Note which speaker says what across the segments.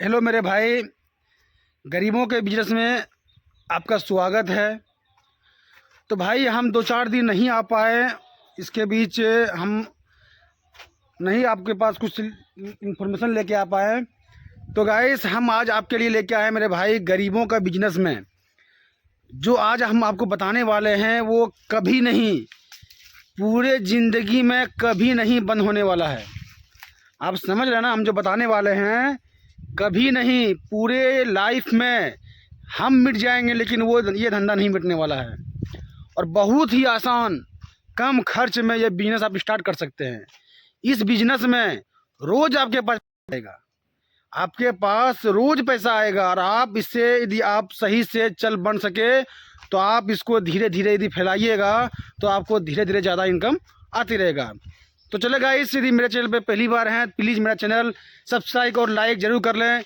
Speaker 1: Hello मेरे भाई, गरीबों के बिजनेस में आपका स्वागत है। तो भाई हम 2-4 दिन नहीं आ पाए, इसके बीच हम नहीं आपके पास कुछ इन्फॉर्मेशन लेके आ पाए। तो गाइस हम आज आपके लिए लेके आए मेरे भाई गरीबों का बिजनेस में जो आज हम आपको बताने वाले हैं वो कभी नहीं, पूरे ज़िंदगी में कभी नहीं बंद होने वाला है। आप समझ रहे ना, हम जो बताने वाले हैं कभी नहीं, पूरे लाइफ में हम मिट जाएंगे लेकिन वो ये धंधा नहीं मिटने वाला है। और बहुत ही आसान कम खर्च में ये बिज़नेस आप स्टार्ट कर सकते हैं। इस बिज़नेस में रोज़ आपके पास आएगा, आपके पास रोज़ पैसा आएगा। और आप इससे यदि आप सही से चल बन सके तो आप इसको धीरे धीरे यदि फैलाइएगा तो आपको धीरे धीरे ज़्यादा इनकम आती रहेगा। तो चले गाइस, यदि मेरे चैनल पे पहली बार हैं प्लीज़ मेरा चैनल सब्सक्राइब और लाइक ज़रूर कर लें।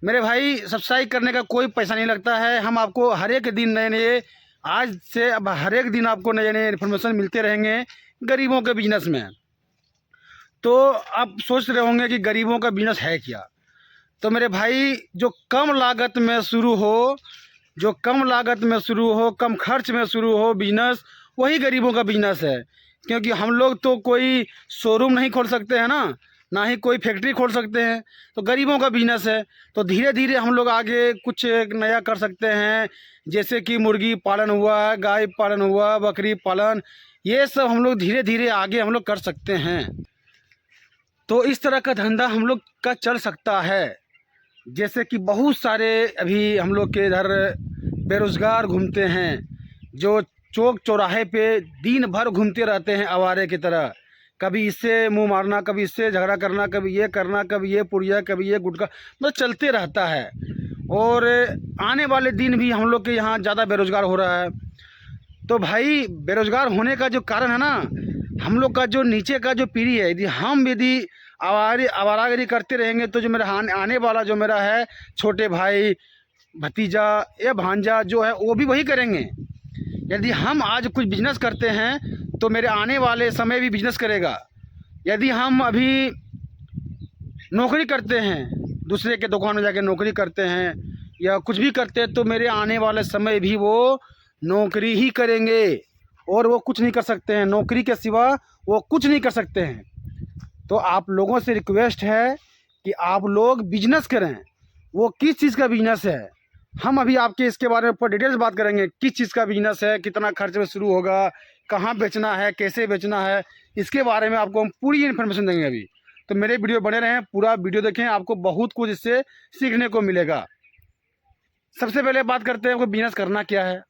Speaker 1: मेरे भाई सब्सक्राइब करने का कोई पैसा नहीं लगता है। हम आपको हर एक दिन नए नए, आज से अब हर एक दिन आपको नए नए इन्फॉर्मेशन मिलते रहेंगे गरीबों के बिजनेस में। तो आप सोच रहे होंगे कि गरीबों का बिजनेस है क्या। तो मेरे भाई जो कम लागत में शुरू हो, जो कम लागत में शुरू हो, कम खर्च में शुरू हो बिजनेस, वही गरीबों का बिजनेस है। क्योंकि हम लोग तो कोई शोरूम नहीं खोल सकते हैं ना ही कोई फैक्ट्री खोल सकते हैं। तो गरीबों का बिजनेस है। तो धीरे धीरे हम लोग आगे कुछ एक नया कर सकते हैं, जैसे कि मुर्गी पालन हुआ, गाय पालन हुआ, बकरी पालन, ये सब हम लोग धीरे धीरे आगे हम लोग कर सकते हैं। तो इस तरह का धंधा हम लोग का चल सकता है। जैसे कि बहुत सारे अभी हम लोग के इधर बेरोज़गार घूमते हैं, जो चौक चौराहे पे दिन भर घूमते रहते हैं आवारे की तरह। कभी इससे मुंह मारना, कभी इससे झगड़ा करना, कभी ये करना, कभी ये पुड़िया, कभी ये गुटखा, मतलब चलते रहता है। और आने वाले दिन भी हम लोग के यहाँ ज़्यादा बेरोज़गार हो रहा है। तो भाई बेरोज़गार होने का जो कारण है ना, हम लोग का जो नीचे का जो पीढ़ी है, यदि आवारागरी करते रहेंगे तो जो मेरा आने वाला जो मेरा है छोटे भाई, भतीजा या भांजा जो है वो भी वही करेंगे। यदि हम आज कुछ बिजनेस करते हैं तो मेरे आने वाले समय भी बिजनेस करेगा। यदि हम अभी नौकरी करते हैं, दूसरे के दुकान में जाके नौकरी करते हैं या कुछ भी करते हैं, तो मेरे आने वाले समय भी वो नौकरी ही करेंगे और वो कुछ नहीं कर सकते हैं। नौकरी के सिवा वो कुछ नहीं कर सकते हैं। तो आप लोगों से रिक्वेस्ट है कि आप लोग बिजनेस करें। वो किस चीज़ का बिजनेस है, हम अभी आपके इसके बारे में ऊपर डिटेल्स बात करेंगे। किस चीज़ का बिजनेस है, कितना खर्च में शुरू होगा, कहाँ बेचना है, कैसे बेचना है, इसके बारे में आपको हम पूरी इन्फॉर्मेशन देंगे अभी। तो मेरे वीडियो बने रहें, पूरा वीडियो देखें, आपको बहुत कुछ इससे सीखने को मिलेगा। सबसे पहले बात करते हैं आपको बिजनेस करना क्या है।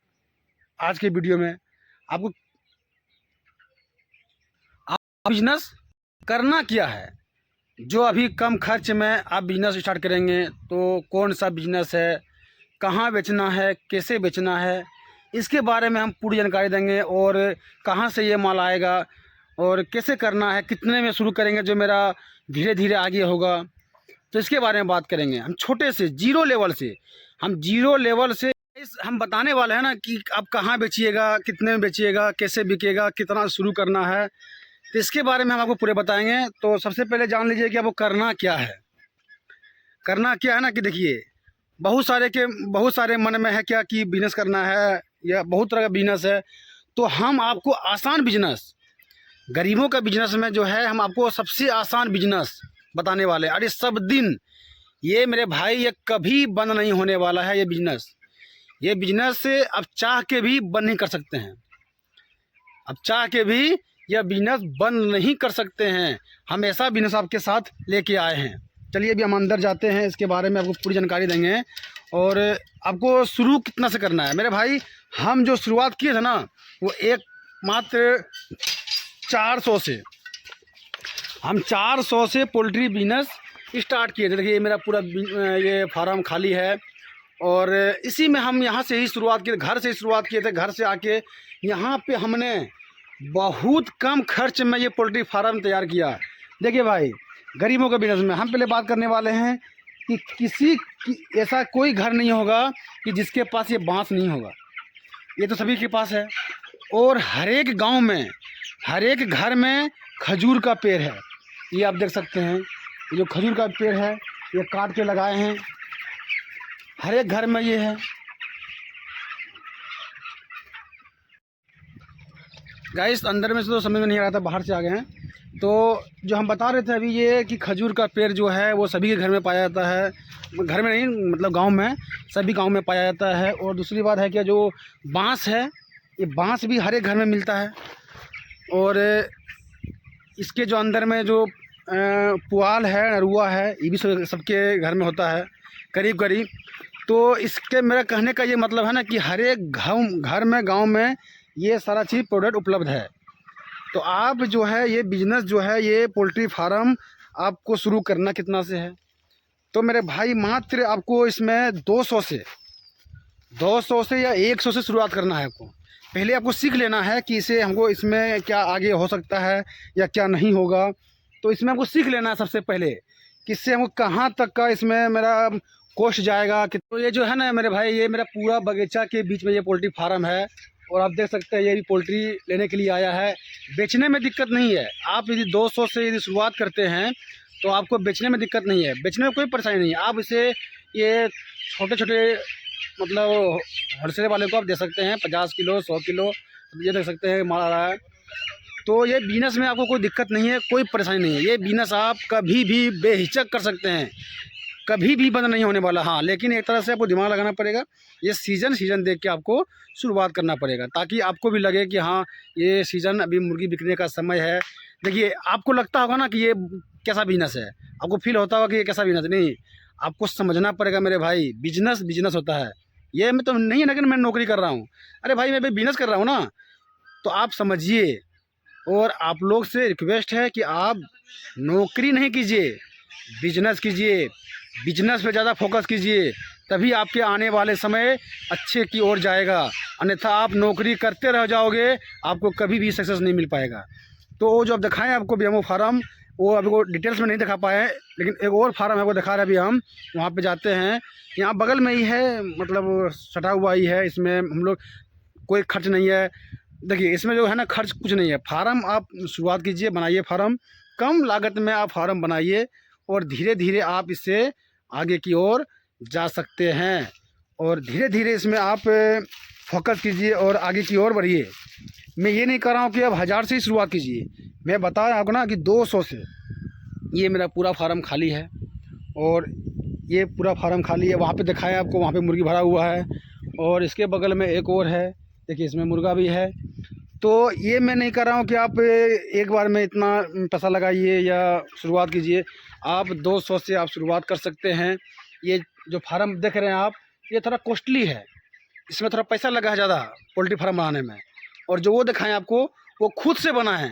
Speaker 1: आज के वीडियो में आपको बिजनेस करना क्या है, जो अभी कम खर्च में आप बिजनेस स्टार्ट करेंगे तो कौन सा बिजनेस है, कहाँ बेचना है, कैसे बेचना है, इसके बारे में हम पूरी जानकारी देंगे। और कहाँ से ये माल आएगा और कैसे करना है, कितने में शुरू करेंगे जो मेरा धीरे धीरे आगे होगा, तो इसके बारे में बात करेंगे। हम छोटे से जीरो लेवल से, हम बताने वाले हैं ना कि आप कहाँ बेचिएगा, कितने में बेचिएगा, कैसे बिकेगा, कितना शुरू करना है, तो इसके बारे में हम आपको पूरे बताएंगे। तो सबसे पहले जान लीजिए कि आपको करना क्या है। करना क्या है ना कि देखिए, बहुत सारे मन में है क्या कि बिजनेस करना है या बहुत तरह का बिजनेस है। तो हम आपको आसान बिजनेस, गरीबों का बिजनेस में जो है, हम आपको सबसे आसान बिजनेस बताने वाले। अरे सब दिन ये मेरे भाई, ये कभी बंद नहीं होने वाला है। ये बिजनेस से आप चाह के भी बंद नहीं कर सकते हैं। अब चाह के भी यह बिजनेस बंद नहीं कर सकते हैं। हम ऐसा बिजनेस आपके साथ लेके आए हैं। चलिए अभी हम अंदर जाते हैं, इसके बारे में आपको पूरी जानकारी देंगे। और आपको शुरू कितना से करना है मेरे भाई। हम जो शुरुआत किए थे ना, वो एक मात्र 400 से, हम 400 से पोल्ट्री बिजनेस स्टार्ट किए थे। देखिए ये मेरा पूरा ये फार्म खाली है और इसी में हम यहाँ से ही शुरुआत किए थे, घर से ही शुरुआत किए थे। घर से आके यहाँ पे हमने बहुत कम खर्च में ये पोल्ट्री फार्म तैयार किया। देखिए भाई, गरीबों के बिजनेस में हम पहले बात करने वाले हैं कि ऐसा कोई घर नहीं होगा कि जिसके पास ये बांस नहीं होगा। ये तो सभी के पास है। और हर एक गांव में, हर एक घर में खजूर का पेड़ है। ये आप देख सकते हैं, ये जो खजूर का पेड़ है ये काट के लगाए हैं, हर एक घर में ये है। गाइस अंदर में से तो समझ में नहीं आ रहा था, बाहर से आ गए हैं। तो जो हम बता रहे थे अभी ये कि खजूर का पेड़ जो है वो सभी के घर में पाया जाता है, घर में नहीं मतलब गांव में, सभी गांव में पाया जाता है। और दूसरी बात है कि जो बांस है, ये बांस भी हर एक घर में मिलता है। और इसके जो अंदर में जो पुआल है, नरुआ है, ये भी सबके घर में होता है करीब करीब। तो इसके मेरा कहने का ये मतलब है ना कि हर एक घर में गाँव में ये सारा चीज़ प्रोडक्ट उपलब्ध है। तो आप जो है ये बिज़नेस जो है ये पोल्ट्री फार्म आपको शुरू करना कितना से है, तो मेरे भाई मात्र आपको इसमें 200 से या 100 से शुरुआत करना है। आपको पहले आपको सीख लेना है कि इसे हमको इसमें क्या आगे हो सकता है या क्या नहीं होगा। तो इसमें हमको सीख लेना है सबसे पहले कि इससे हमको कहाँ तक का इसमें मेरा कॉस्ट जाएगा कि। तो ये जो है ना मेरे भाई, ये मेरा पूरा बगीचा के बीच में ये पोल्ट्री फार्म है। और आप देख सकते हैं ये भी पोल्ट्री लेने के लिए आया है। बेचने में दिक्कत नहीं है, आप यदि 200 से यदि शुरुआत करते हैं तो आपको बेचने में दिक्कत नहीं है, बेचने में कोई परेशानी नहीं है। आप इसे ये छोटे छोटे मतलब होलसेल वाले को आप दे सकते हैं, 50 किलो 100 किलो ये दे सकते हैं, माल आ रहा है। तो ये बिज़नेस में आपको कोई दिक्कत नहीं है, कोई परेशानी नहीं है। ये बिज़नेस आप कभी भी बेहिचक कर सकते हैं, कभी भी बंद नहीं होने वाला। हाँ, लेकिन एक तरह से आपको दिमाग लगाना पड़ेगा, ये सीज़न देख के आपको शुरुआत करना पड़ेगा, ताकि आपको भी लगे कि हाँ ये सीज़न अभी मुर्गी बिकने का समय है। देखिए आपको लगता होगा ना कि ये कैसा बिज़नेस है, आपको फील होता होगा कि ये कैसा बिज़नेस है। नहीं, आपको समझना पड़ेगा मेरे भाई, बिज़नेस होता है। ये मैं तो नहीं है ना कि मैं नौकरी कर रहा हूँ, अरे भाई मैं भी बिज़नेस कर रहा हूँ ना। तो आप समझिए। और आप लोग से रिक्वेस्ट है कि आप नौकरी नहीं कीजिए, बिजनेस कीजिए, बिजनेस पे ज़्यादा फोकस कीजिए, तभी आपके आने वाले समय अच्छे की ओर जाएगा। अन्यथा आप नौकरी करते रह जाओगे, आपको कभी भी सक्सेस नहीं मिल पाएगा। तो वो जो आप दिखाएं आपको BMO फार्म, वो अभी को डिटेल्स में नहीं दिखा पाए, लेकिन एक और फार्म है वो दिखा रहे अभी हम वहाँ पे जाते हैं। यहाँ बगल में ही है, मतलब सटा हुआ ही है, इसमें हम लोग कोई खर्च नहीं है। देखिए इसमें जो है ना खर्च कुछ नहीं है। फार्म आप शुरुआत कीजिए, बनाइए फार्म, कम लागत में आप फार्म बनाइए और धीरे धीरे आप इससे आगे की ओर जा सकते हैं। और धीरे धीरे इसमें आप फोकस कीजिए और आगे की ओर बढ़िए। मैं ये नहीं कर रहा हूँ कि अब 1000 से ही शुरुआत कीजिए, मैं बताया आपको ना कि 200 से। ये मेरा पूरा फार्म खाली है और ये पूरा फार्म खाली है। वहाँ पे दिखाया आपको, वहाँ पे मुर्गी भरा हुआ है और इसके बगल में एक और है, देखिए इसमें मुर्गा भी है। तो ये मैं नहीं कर रहा हूँ कि आप एक बार में इतना पैसा लगाइए या शुरुआत कीजिए। आप 200 से आप शुरुआत कर सकते हैं। ये जो फार्म देख रहे हैं आप, ये थोड़ा कॉस्टली है, इसमें थोड़ा पैसा लगा है ज़्यादा पोल्ट्री फार्म बनाने में। और जो वो दिखाएं आपको, वो खुद से बना है।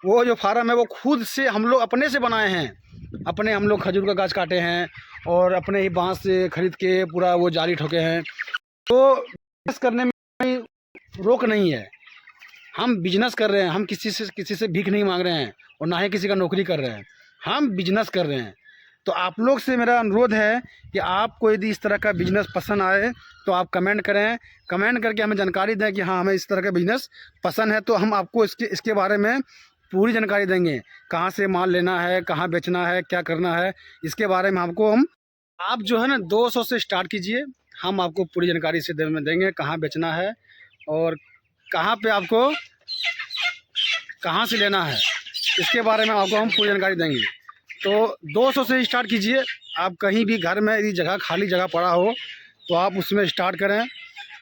Speaker 1: वो जो फार्म है वो खुद से हम लोग अपने से बनाए हैं। अपने हम लोग खजूर का गाछ काटे हैं और अपने ही बांस से खरीद के पूरा वो जाली ठोके हैं। तो बिजनेस करने में रोक नहीं है, हम बिजनेस कर रहे हैं, हम किसी से भीख नहीं मांग रहे हैं और ना ही किसी का नौकरी कर रहे हैं, हम बिजनेस कर रहे हैं। तो आप लोग से मेरा अनुरोध है कि आपको यदि इस तरह का बिजनेस पसंद आए तो आप कमेंट करें, कमेंट करके हमें जानकारी दें कि हाँ हमें इस तरह का बिजनेस पसंद है। तो हम आपको इसके बारे में पूरी जानकारी देंगे, कहाँ से माल लेना है, कहाँ बेचना है, क्या करना है, इसके बारे में आपको हम आप जो है ना 200 से स्टार्ट कीजिए, हम आपको पूरी जानकारी से देंगे कहाँ बेचना है और कहाँ पे आपको कहाँ से लेना है, इसके बारे में आपको हम पूरी जानकारी देंगे। तो 200 से स्टार्ट कीजिए। आप कहीं भी घर में यदि जगह खाली जगह पड़ा हो तो आप उसमें स्टार्ट करें।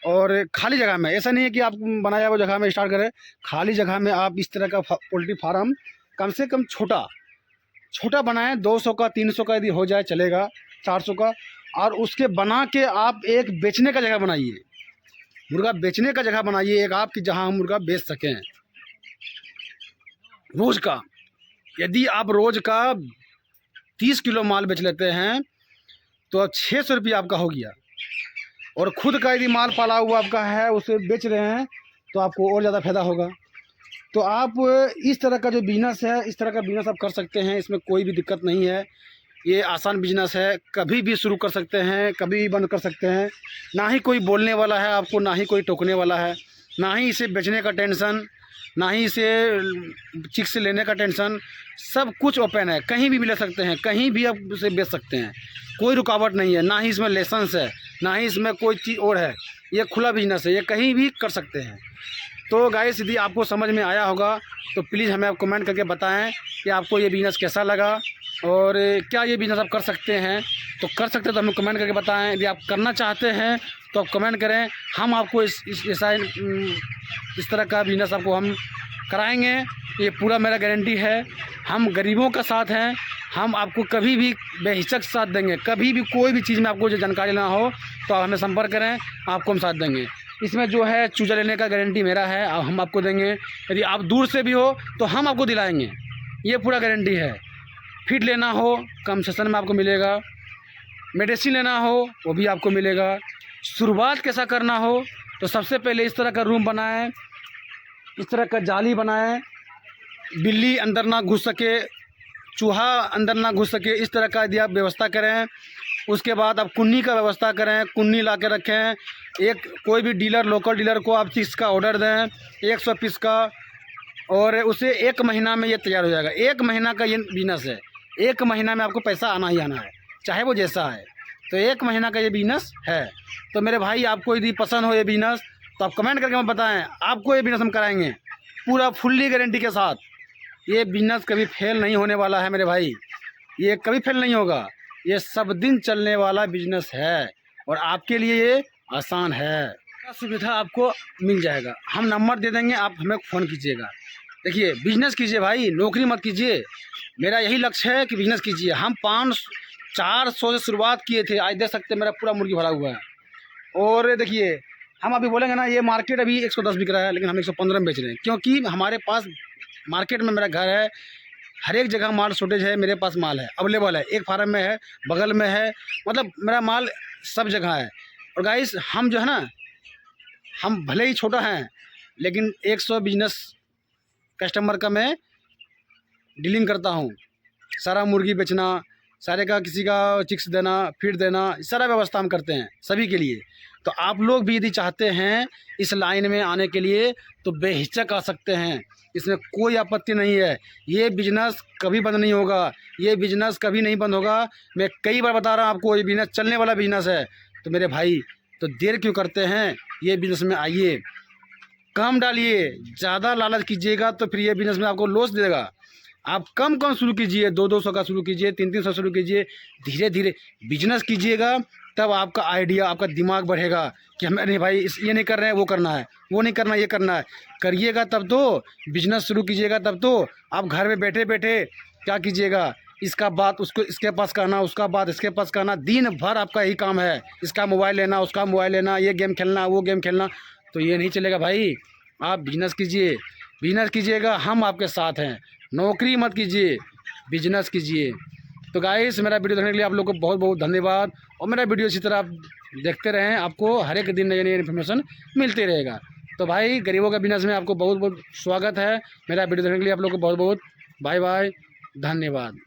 Speaker 1: और खाली जगह में, ऐसा नहीं है कि आप बनाया हुआ जगह में स्टार्ट करें, खाली जगह में आप इस तरह का पोल्ट्री फार्म कम से कम छोटा बनाएं। 200 का 300 का यदि हो जाए चलेगा, 400 का। और उसके बना के आप एक बेचने का जगह बनाइए, मुर्गा बेचने का जगह बनाइए एक आपकी, जहां हम मुर्गा बेच सकें रोज़ का। यदि आप रोज़ का 30 किलो माल बेच लेते हैं तो अब 600 रुपये आपका हो गया। और ख़ुद का यदि माल पाला हुआ आपका है, उसे बेच रहे हैं, तो आपको और ज़्यादा फ़ायदा होगा। तो आप इस तरह का जो बिज़नेस है, इस तरह का बिज़नेस आप कर सकते हैं, इसमें कोई भी दिक्कत नहीं है। ये आसान बिजनेस है, कभी भी शुरू कर सकते हैं, कभी भी बंद कर सकते हैं। ना ही कोई बोलने वाला है आपको, ना ही कोई टोकने वाला है, ना ही इसे बेचने का टेंशन, ना ही इसे चिक्स लेने का टेंशन। सब कुछ ओपन है, कहीं भी ले सकते हैं, कहीं भी आप उसे बेच सकते हैं, कोई रुकावट नहीं है। ना ही इसमें लाइसेंस है, ना ही इसमें कोई चीज़ और है। ये खुला बिजनेस है, ये कहीं भी कर सकते हैं। तो गाइस यदि आपको समझ में आया होगा तो प्लीज़ हमें आप कमेंट करके बताएं कि आपको ये बिज़नेस कैसा लगा और क्या ये बिज़नेस आप कर सकते हैं। तो कर सकते हैं तो हमें कमेंट करके बताएं। यदि आप करना चाहते हैं तो आप कमेंट करें, हम आपको इस तरह का बिज़नेस आपको हम कराएंगे। ये पूरा मेरा गारंटी है। हम गरीबों का साथ हैं, हम आपको कभी भी बेहिचक साथ देंगे। कभी भी कोई भी चीज़ में आपको जो जानकारी लेना हो तो आप हमें संपर्क करें, आपको हम साथ देंगे। इसमें जो है चूजा लेने का गारंटी मेरा है, हम आपको देंगे। यदि आप दूर से भी हो तो हम आपको दिलाएंगे, ये पूरा गारंटी है। फीड लेना हो कंसेशन में आपको मिलेगा, मेडिसिन लेना हो वो भी आपको मिलेगा। शुरुआत कैसा करना हो तो सबसे पहले इस तरह का रूम बनाएं, इस तरह का जाली बनाएं, बिल्ली अंदर ना घुस सके, चूहा अंदर ना घुस सके, इस तरह का यदि आप व्यवस्था करें। उसके बाद आप कुन्नी का व्यवस्था करें, कुन्नी ला के रखें। एक कोई भी डीलर, लोकल डीलर को आप चीज़ का ऑर्डर दें 100 पीस का, और उसे 1 महीना में ये तैयार हो जाएगा। 1 महीना का ये बिजनेस है, 1 महीना में आपको पैसा आना ही आना है, चाहे वो जैसा है। तो 1 महीना का ये बिजनेस है। तो मेरे भाई आपको यदि पसंद हो ये बिजनेस तो आप कमेंट करके हमें बताएं, आपको ये बिजनेस हम कराएंगे पूरा फुल्ली गारंटी के साथ। ये बिजनेस कभी फेल नहीं होने वाला है मेरे भाई, ये कभी फेल नहीं होगा। ये सब दिन चलने वाला बिजनेस है और आपके लिए ये आसान है। सुविधा आपको मिल जाएगा, हम नंबर दे देंगे, आप हमें फ़ोन कीजिएगा। देखिए बिजनेस कीजिए भाई, नौकरी मत कीजिए। मेरा यही लक्ष्य है कि बिजनेस कीजिए। हम 400 से शुरुआत किए थे, आज देख सकते हैं मेरा पूरा मुर्गी भरा हुआ है। और देखिए हम अभी बोलेंगे ना, ये मार्केट अभी 110 बिक रहा है, लेकिन हम 115 में बेच रहे हैं, क्योंकि हमारे पास मार्केट में मेरा घर है। हर एक जगह माल शॉर्टेज है, मेरे पास माल है, अवेलेबल है। एक फार्म में है, बगल में है, मतलब मेरा माल सब जगह है। और गाइस हम जो है ना, हम भले ही छोटा हैं लेकिन 100 बिजनेस कस्टमर का मैं डीलिंग करता हूँ। सारा मुर्गी बेचना, सारे का किसी का चिक्स देना, फीड देना, सारा व्यवस्था हम करते हैं सभी के लिए। तो आप लोग भी यदि चाहते हैं इस लाइन में आने के लिए तो बेहिचक आ सकते हैं, इसमें कोई आपत्ति नहीं है। ये बिजनेस कभी बंद नहीं होगा, ये बिजनेस कभी नहीं बंद होगा। मैं कई बार बता रहा हूँ आपको, ये बिजनेस चलने वाला बिजनेस है। तो मेरे भाई तो देर क्यों करते हैं, ये बिजनेस में आइए, कम डालिए। ज़्यादा लालच कीजिएगा तो फिर ये बिजनेस में आपको लॉस देगा। आप कम शुरू कीजिए, 200 का शुरू कीजिए, 300 शुरू कीजिए, धीरे धीरे बिजनेस कीजिएगा। तब आपका आइडिया, आपका दिमाग बढ़ेगा कि हमें नहीं भाई ये नहीं कर रहे हैं, वो करना है, वो नहीं करना, ये करना है। करिएगा तब तो बिजनेस शुरू कीजिएगा, तब तो आप घर में बैठे बैठे क्या कीजिएगा, इसका बात उसको इसके पास कहना, उसका बात इसके पास कहना, दिन भर आपका यही काम है। इसका मोबाइल लेना, उसका मोबाइल लेना, ये गेम खेलना, वो गेम खेलना, तो ये नहीं चलेगा भाई। आप बिजनेस कीजिए, बिजनेस कीजिएगा, हम आपके साथ हैं। नौकरी मत कीजिए, बिजनेस कीजिए। तो गाइस मेरा वीडियो देखने के लिए आप लोगों को बहुत बहुत धन्यवाद। और मेरा वीडियो इसी तरह आप देखते रहें, आपको हर एक दिन नई नई इन्फॉर्मेशन मिलती रहेगा। तो भाई गरीबों के बिजनेस में आपको बहुत बहुत स्वागत है। मेरा वीडियो देखने के लिए आप लोगों को बहुत बहुत बाय बाय, धन्यवाद।